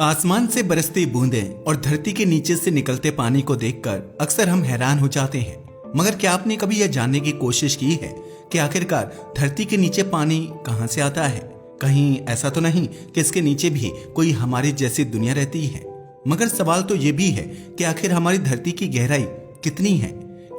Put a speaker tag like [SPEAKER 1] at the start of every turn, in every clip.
[SPEAKER 1] आसमान से बरसती बूंदें और धरती के नीचे से निकलते पानी को देखकर अक्सर हम हैरान हो जाते हैं। मगर क्या आपने कभी यह जानने की कोशिश की है कि आखिरकार धरती के नीचे पानी कहां से आता है? कहीं ऐसा तो नहीं कि इसके नीचे भी कोई हमारी जैसी दुनिया रहती है? मगर सवाल तो ये भी है कि आखिर हमारी धरती की गहराई कितनी है?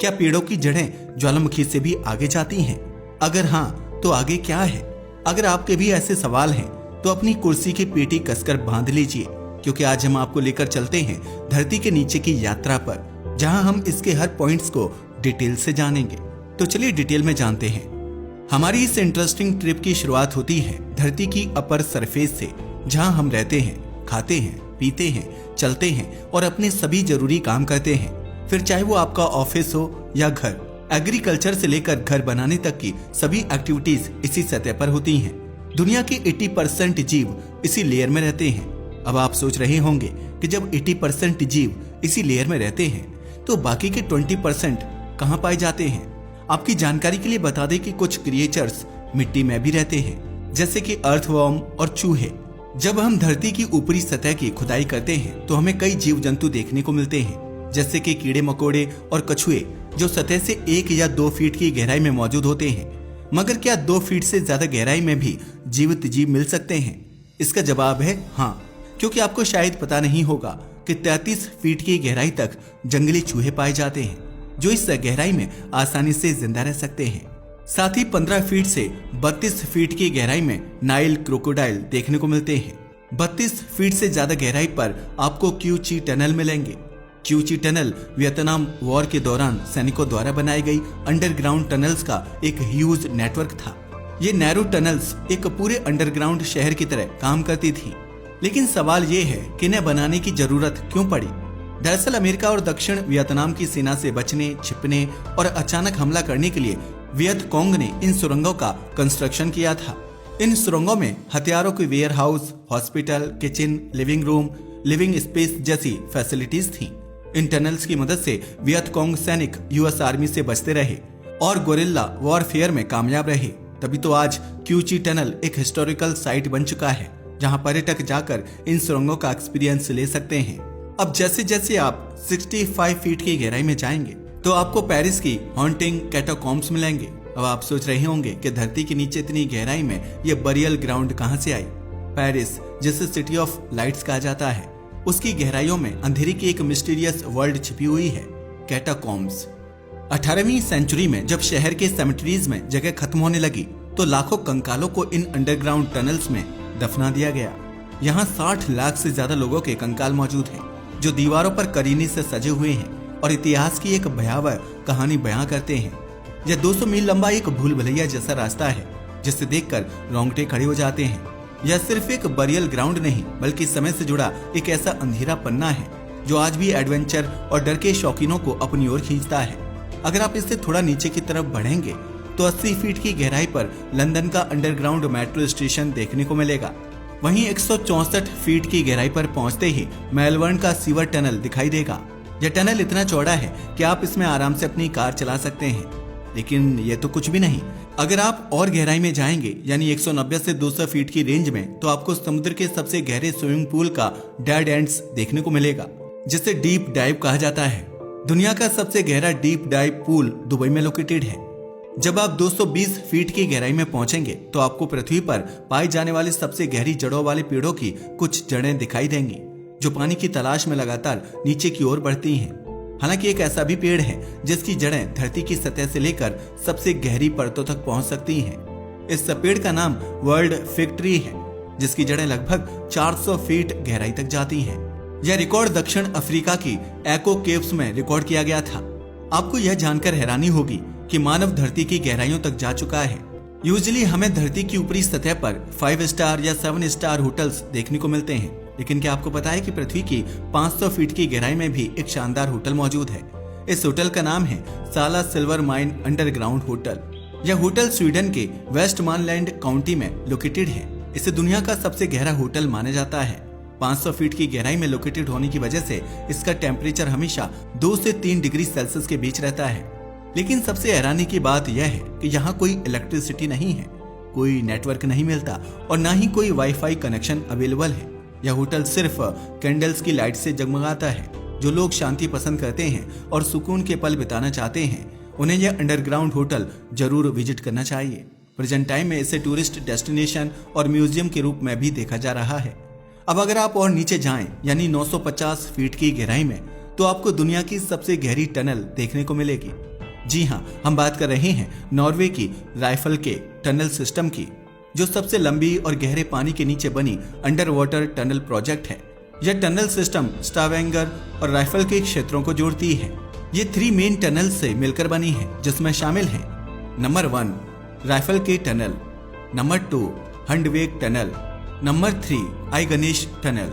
[SPEAKER 1] क्या पेड़ों की जड़ें ज्वालामुखी से भी आगे जाती हैं? अगर हाँ, तो आगे क्या है? अगर आपके भी ऐसे सवाल हैं तो अपनी कुर्सी की पेटी कसकर बांध लीजिए, क्योंकि आज हम आपको लेकर चलते हैं धरती के नीचे की यात्रा पर, जहां हम इसके हर पॉइंट्स को डिटेल से जानेंगे। तो चलिए डिटेल में जानते हैं। हमारी इस इंटरेस्टिंग ट्रिप की शुरुआत होती है धरती की अपर सरफेस से, जहां हम रहते हैं, खाते हैं, पीते हैं, चलते हैं और अपने सभी जरूरी काम करते हैं। फिर चाहे वो आपका ऑफिस हो या घर, एग्रीकल्चर से लेकर घर बनाने तक की सभी एक्टिविटीज इसी सतह पर होती हैं। दुनिया के 80% जीव इसी लेयर में रहते हैं। अब आप सोच रहे होंगे कि जब 80% जीव इसी लेयर में रहते हैं तो बाकी के 20% कहां पाए जाते हैं? आपकी जानकारी के लिए बता दें कि कुछ क्रिएचर्स मिट्टी में भी रहते हैं, जैसे कि अर्थवर्म और चूहे। जब हम धरती की ऊपरी सतह की खुदाई करते हैं तो हमें कई जीव जंतु देखने को मिलते हैं, जैसे कि कीड़े मकोड़े और कछुए, जो सतह से 1 या 2 फीट की गहराई में मौजूद होते हैं। मगर क्या 2 फीट से ज्यादा गहराई में भी जीवित जीव मिल सकते हैं? इसका जवाब है हाँ, क्योंकि आपको शायद पता नहीं होगा कि 33 फीट की गहराई तक जंगली चूहे पाए जाते हैं, जो इस गहराई में आसानी से जिंदा रह सकते हैं। साथ ही 15 फीट से 32 फीट की गहराई में नाइल क्रोकोडाइल देखने को मिलते हैं। 32 फीट से ज्यादा गहराई पर आपको क्यूची टनल मिलेंगे। क्यूची टनल वियतनाम वॉर के दौरान सैनिकों द्वारा बनाई गई अंडरग्राउंड टनल्स का एक ह्यूज नेटवर्क था। ये नैरो टनल्स एक पूरे अंडरग्राउंड शहर की तरह काम करती थी। लेकिन सवाल ये है कि इन्हें बनाने की जरूरत क्यों पड़ी? दरअसल अमेरिका और दक्षिण वियतनाम की सेना से बचने, छिपने और अचानक हमला करने के लिए वियत कोंग ने इन सुरंगों का कंस्ट्रक्शन किया था। इन सुरंगों में हथियारों के warehouse, hospital, kitchen, living room, living space जैसी फैसिलिटीज थी। इन टनल्स की मदद से वियत कोंग सैनिक यूएस आर्मी से बचते रहे और गोरिल्ला वॉरफेयर में कामयाब रहे। तभी तो आज क्यूची टनल एक हिस्टोरिकल साइट बन चुका है, जहां पर्यटक जाकर इन सुरंगों का एक्सपीरियंस ले सकते हैं। अब जैसे जैसे आप 65 फीट की गहराई में जाएंगे तो आपको पेरिस की हॉन्टिंग कैटाकॉम्ब्स मिलेंगे। अब आप सोच रहे होंगे कि धरती के नीचे इतनी गहराई में ये बरियल ग्राउंड कहां से आई? पेरिस, जिसे सिटी ऑफ लाइट्स कहा जाता है, उसकी गहराइयों में अंधेरे की एक मिस्टीरियस वर्ल्ड छिपी हुई है, कैटाकॉम्ब्स। 18वीं सेंचुरी में जब शहर के सेमेट्रीज में जगह खत्म होने लगी तो लाखों कंकालों को इन अंडरग्राउंड टनल्स में दफना दिया गया। यहाँ 60 लाख से ज्यादा लोगों के कंकाल मौजूद हैं, जो दीवारों पर करीनी से सजे हुए हैं और इतिहास की एक भयावह कहानी बयां करते हैं। यह 200 मील लंबा एक भूल भुलैया जैसा रास्ता है, जिसे देखकर रोंगटे खड़े हो जाते हैं। यह सिर्फ एक बरियल ग्राउंड नहीं, बल्कि समय से जुड़ा एक ऐसा अंधेरा पन्ना है जो आज भी एडवेंचर और डर के शौकीनों को अपनी ओर खींचता है। अगर आप इससे थोड़ा नीचे की तरफ बढ़ेंगे तो 80 फीट की गहराई पर लंदन का अंडरग्राउंड मेट्रो स्टेशन देखने को मिलेगा। वहीं 164 फीट की गहराई पर पहुंचते ही मेलबर्न का सीवर टनल दिखाई देगा। यह टनल इतना चौड़ा है कि आप इसमें आराम से अपनी कार चला सकते हैं। लेकिन ये तो कुछ भी नहीं। अगर आप और गहराई में जाएंगे, यानी 190 से 200 फीट की रेंज में, तो आपको समुद्र के सबसे गहरे स्विमिंग पूल का डेड एंड्स देखने को मिलेगा, जिसे डीप डाइव कहा जाता है। दुनिया का सबसे गहरा डीप डाइव पूल दुबई में लोकेटेड है। जब आप 220 फीट की गहराई में पहुंचेंगे तो आपको पृथ्वी पर पाई जाने वाली सबसे गहरी जड़ों वाले पेड़ों की कुछ जड़ें दिखाई देंगी, जो पानी की तलाश में लगातार नीचे की ओर बढ़ती हैं। हालांकि एक ऐसा भी पेड़ है जिसकी जड़ें धरती की सतह से लेकर सबसे गहरी परतों तक पहुंच सकती हैं। इस पेड़ का नाम वर्ल्ड फिग ट्री है, जिसकी जड़ें लगभग 400 फीट गहराई तक जाती हैं। यह रिकॉर्ड दक्षिण अफ्रीका की एको केव्स में रिकॉर्ड किया गया था। आपको यह जानकर हैरानी होगी कि मानव धरती की गहराइयों तक जा चुका है। यूजुअली हमें धरती की ऊपरी सतह पर 5 स्टार या 7 स्टार होटल्स देखने को मिलते हैं, लेकिन क्या आपको पता है कि पृथ्वी की 500 फीट की गहराई में भी एक शानदार होटल मौजूद है? इस होटल का नाम है साला सिल्वर माइन अंडरग्राउंड होटल। यह होटल स्वीडन के वेस्टमानलैंड काउंटी में लोकेटेड है। इसे दुनिया का सबसे गहरा होटल माना जाता है। 500 फीट की गहराई में लोकेटेड होने की वजह से इसका टेम्परेचर हमेशा 2 से 3 डिग्री सेल्सियस के बीच रहता है। लेकिन सबसे हैरानी की बात यह है कि यहाँ कोई इलेक्ट्रिसिटी नहीं है, कोई नेटवर्क नहीं मिलता और ना ही कोई वाईफाई कनेक्शन अवेलेबल है। यह होटल सिर्फ कैंडल्स की लाइट से जगमगाता है। जो लोग शांति पसंद करते हैं और सुकून के पल बिताना चाहते हैं, उन्हें यह अंडरग्राउंड होटल जरूर विजिट करना चाहिए। प्रेजेंट टाइम में इसे टूरिस्ट डेस्टिनेशन और म्यूजियम के रूप में भी देखा जा रहा है। अब अगर आप और नीचे जाएं, यानी 950 फीट की गहराई में, तो आपको दुनिया की सबसे गहरी टनल देखने को मिलेगी। जी हाँ, हम बात कर रहे हैं नॉर्वे की राइफल के टनल सिस्टम की, जो सबसे लंबी और गहरे पानी के नीचे बनी अंडर वाटर टनल प्रोजेक्ट है। यह टनल सिस्टम स्टावेंगर और राइफल के क्षेत्रों को जोड़ती है। ये 3 मेन टनल से मिलकर बनी है, जिसमें शामिल है नंबर 1 राइफल के टनल, नंबर 2 हंडवेग टनल, नंबर 3 आई गणेश टनल।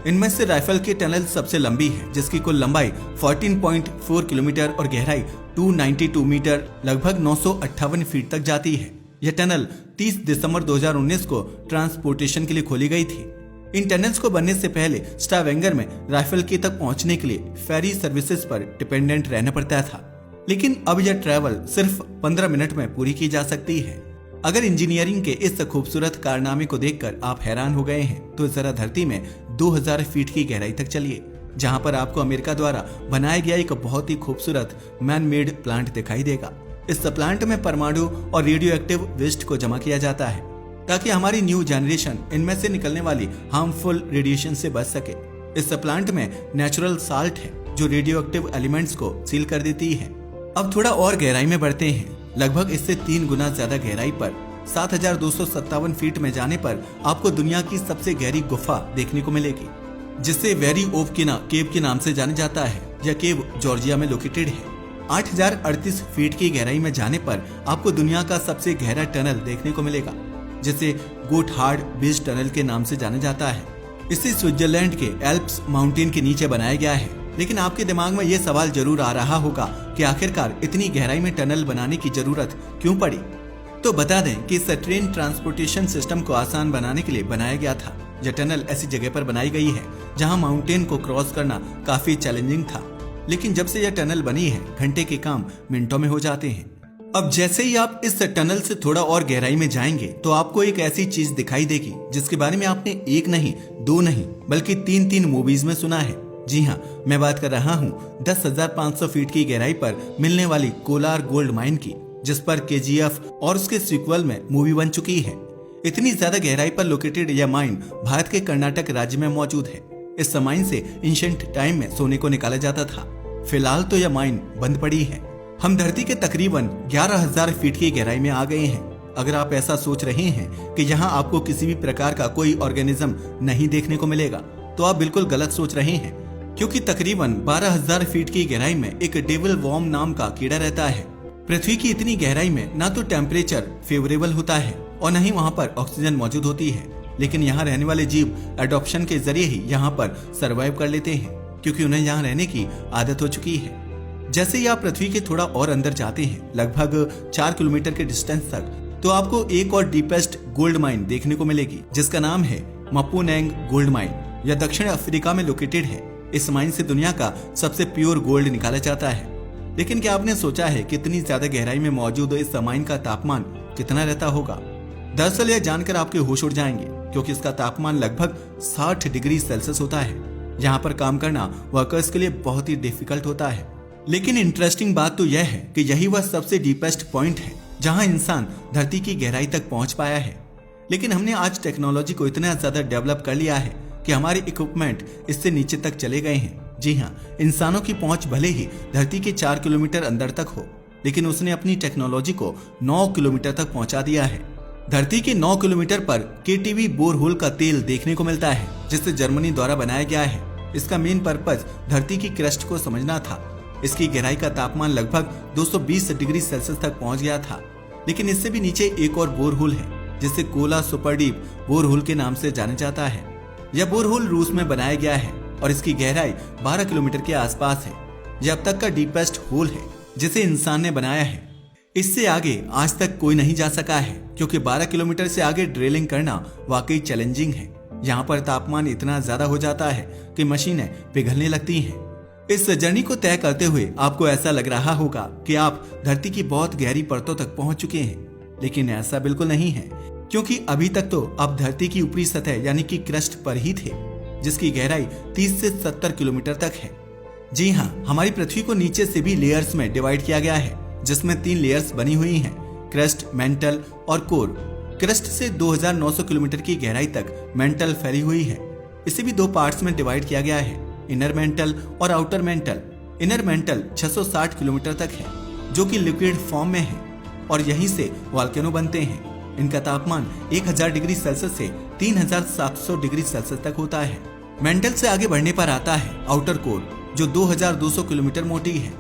[SPEAKER 1] इनमें से राइफल की टनल सबसे लंबी है, जिसकी कुल लंबाई 14.4 किलोमीटर और गहराई 292 मीटर लगभग 958 फीट तक जाती है। यह टनल 30 दिसंबर 2019 को ट्रांसपोर्टेशन के लिए खोली गई थी। इन टनल्स को बनने से पहले स्टावेंगर में राइफल की तक पहुंचने के लिए फेरी सर्विसेज पर डिपेंडेंट रहना पड़ता था, लेकिन अब यह ट्रैवल सिर्फ 15 मिनट में पूरी की जा सकती है। अगर इंजीनियरिंग के इस खूबसूरत कारनामे को देखकर आप हैरान हो गए हैं, तो जरा धरती में 2000 फीट की गहराई तक चलिए, जहां पर आपको अमेरिका द्वारा बनाया गया एक बहुत ही खूबसूरत मैन मेड प्लांट दिखाई देगा। इस प्लांट में परमाणु और रेडियो एक्टिव वेस्ट को जमा किया जाता है, ताकि हमारी न्यू जनरेशन इनमें से निकलने वाली हार्मफुल रेडिएशन से बच सके। इस प्लांट में नेचुरल साल्ट है, जो रेडियो एक्टिव एलिमेंट्स को सील कर देती है। अब थोड़ा और गहराई में बढ़ते हैं। लगभग इससे 3 गुना ज्यादा गहराई पर 7257 फीट में जाने पर आपको दुनिया की सबसे गहरी गुफा देखने को मिलेगी, जिसे वेरी ओवकिना केव के नाम से जाना जाता है। यह केव जॉर्जिया में लोकेटेड है। 8038 फीट की गहराई में जाने पर आपको दुनिया का सबसे गहरा टनल देखने को मिलेगा, जिसे गोटहार्ड बेस टनल के नाम से जाना जाता है। इसे स्विट्जरलैंड के एल्प्स माउंटेन के नीचे बनाया गया है। लेकिन आपके दिमाग में यह सवाल जरूर आ रहा होगा कि आखिरकार इतनी गहराई में टनल बनाने की जरूरत क्यों पड़ी। तो बता दें कि इस ट्रेन ट्रांसपोर्टेशन सिस्टम को आसान बनाने के लिए बनाया गया था। यह टनल ऐसी जगह पर बनाई गई है जहां माउंटेन को क्रॉस करना काफी चैलेंजिंग था, लेकिन जब से यह टनल बनी है, घंटे के काम मिनटों में हो जाते हैं। अब जैसे ही आप इस टनल से थोड़ा और गहराई में जाएंगे, तो आपको एक ऐसी चीज दिखाई देगी जिसके बारे में आपने 1 नहीं 2 नहीं बल्कि 3 मूवीज में सुना है। जी हाँ, मैं बात कर रहा हूँ 10,500 फीट की गहराई पर मिलने वाली कोलार गोल्ड माइन की, जिस पर KGF और उसके सीक्वल में मूवी बन चुकी है। इतनी ज्यादा गहराई पर लोकेटेड यह माइन भारत के कर्नाटक राज्य में मौजूद है। इस माइन से एंशिएंट टाइम में सोने को निकाला जाता था। फिलहाल तो यह माइन बंद पड़ी है। हम धरती के तकरीबन 11,000 फीट की गहराई में आ गए हैं। अगर आप ऐसा सोच रहे हैं कि यहाँ आपको किसी भी प्रकार का कोई ऑर्गेनिज्म नहीं देखने को मिलेगा, तो आप बिल्कुल गलत सोच रहे हैं, क्योंकि तकरीबन 12,000 फीट की गहराई में एक डेविल वॉर्म नाम का कीड़ा रहता है। पृथ्वी की इतनी गहराई में ना तो टेम्परेचर फेवरेबल होता है और न ही वहाँ पर ऑक्सीजन मौजूद होती है, लेकिन यहाँ रहने वाले जीव एडॉप्शन के जरिए ही यहाँ पर सरवाइव कर लेते हैं, क्योंकि उन्हें यहाँ रहने की आदत हो चुकी है। जैसे ही आप पृथ्वी के थोड़ा और अंदर जाते हैं, लगभग 4 किलोमीटर के डिस्टेंस तक, तो आपको एक और डीपेस्ट गोल्ड माइन देखने को मिलेगी, जिसका नाम है मपुनेंग गोल्ड माइन। यह दक्षिण अफ्रीका में लोकेटेड है। इस माइन से दुनिया का सबसे प्योर गोल्ड निकाला जाता है। लेकिन क्या आपने सोचा है कि इतनी ज्यादा गहराई में मौजूद इस माइन का तापमान कितना रहता होगा? दरअसल यह जानकर आपके होश उड़ जाएंगे, क्योंकि इसका तापमान लगभग 60 डिग्री सेल्सियस होता है। यहाँ पर काम करना वर्कर्स के लिए बहुत ही डिफिकल्ट होता है। लेकिन इंटरेस्टिंग बात तो यह है कि यही वह सबसे डीपेस्ट पॉइंट है जहां इंसान धरती की गहराई तक पहुंच पाया है। लेकिन हमने आज टेक्नोलॉजी को इतना ज्यादा डेवलप कर लिया है कि हमारे इक्विपमेंट इससे नीचे तक चले गए हैं। जी हाँ, इंसानों की पहुंच भले ही धरती के 4 किलोमीटर अंदर तक हो, लेकिन उसने अपनी टेक्नोलॉजी को 9 किलोमीटर तक पहुंचा दिया है। धरती के 9 किलोमीटर पर KTV बोरहोल का तेल देखने को मिलता है, जिसे जर्मनी द्वारा बनाया गया है। इसका मेन पर्पज धरती की क्रस्ट को समझना था। इसकी गहराई का तापमान लगभग 220 डिग्री सेल्सियस तक पहुंच गया था। लेकिन इससे भी नीचे एक और बोरहोल है, जिसे कोला सुपर डीप बोरहोल के नाम से जाना जाता है। यह बोरहोल रूस में बनाया गया है और इसकी गहराई 12 किलोमीटर के आसपास है। यह अब तक का डीपेस्ट होल है जिसे इंसान ने बनाया है। इससे आगे आज तक कोई नहीं जा सका है, क्योंकि 12 किलोमीटर से आगे ड्रिलिंग करना वाकई चैलेंजिंग है। यहाँ पर तापमान इतना ज्यादा हो जाता है कि मशीनें पिघलने लगती हैं। इस जर्नी को तय करते हुए आपको ऐसा लग रहा होगा कि आप धरती की बहुत गहरी परतों तक पहुंच चुके हैं, लेकिन ऐसा बिल्कुल नहीं है। क्योंकि अभी तक तो आप धरती की ऊपरी सतह यानी कि क्रस्ट पर ही थे, जिसकी गहराई 30 से 70 किलोमीटर तक है। जी हाँ, हमारी पृथ्वी को नीचे से भी लेयर्स में डिवाइड किया गया है, जिसमें 3 लेयर्स बनी हुई हैं, क्रस्ट, मेंटल और कोर। क्रस्ट से 2900 किलोमीटर की गहराई तक मेंटल फैली हुई है। इसे भी 2 पार्ट्स में डिवाइड किया गया है, इनर मेंटल और outer mental. Inner mental 660 kilometre तक है, जो कि लिक्विड फॉर्म में है और यहीं से वॉल्केनो बनते हैं। इनका तापमान 1000 डिग्री सेल्सियस से 3700 डिग्री सेल्सियस तक होता है। मेंटल से आगे बढ़ने पर आता है आउटर कोर, जो 2200 किलोमीटर मोटी है।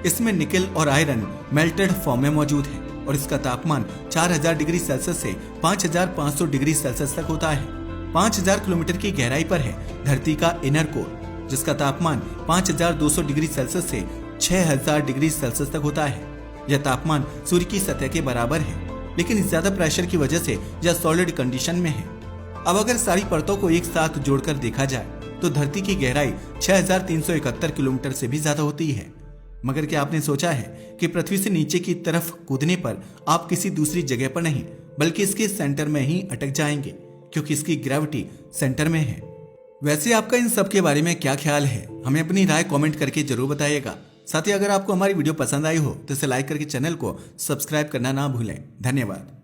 [SPEAKER 1] इसमें निकेल और आयरन मेल्टेड फॉर्म में मौजूद है और इसका तापमान 4000 डिग्री सेल्सियस से 5500 डिग्री सेल्सियस तक होता है। 5000 किलोमीटर की गहराई पर है धरती का इनर कोर, जिसका तापमान 5200 डिग्री सेल्सियस से 6000 डिग्री सेल्सियस तक होता है। यह तापमान सूर्य की सतह के बराबर है, लेकिन ज्यादा प्रेशर की वजह से यह सॉलिड कंडीशन में है। अब अगर सारी परतों को एक साथ जोड़कर देखा जाए तो धरती की गहराई 6371 किलोमीटर से भी ज्यादा होती है। मगर क्या आपने सोचा है कि पृथ्वी से नीचे की तरफ कूदने पर आप किसी दूसरी जगह पर नहीं, बल्कि इसके सेंटर में ही अटक जाएंगे, क्योंकि इसकी ग्रेविटी सेंटर में है। वैसे आपका इन सब के बारे में क्या ख्याल है, हमें अपनी राय कमेंट करके जरूर बताइएगा। साथ ही अगर आपको हमारी वीडियो पसंद आई हो तो इसे लाइक करके चैनल को सब्सक्राइब करना ना भूलें। धन्यवाद।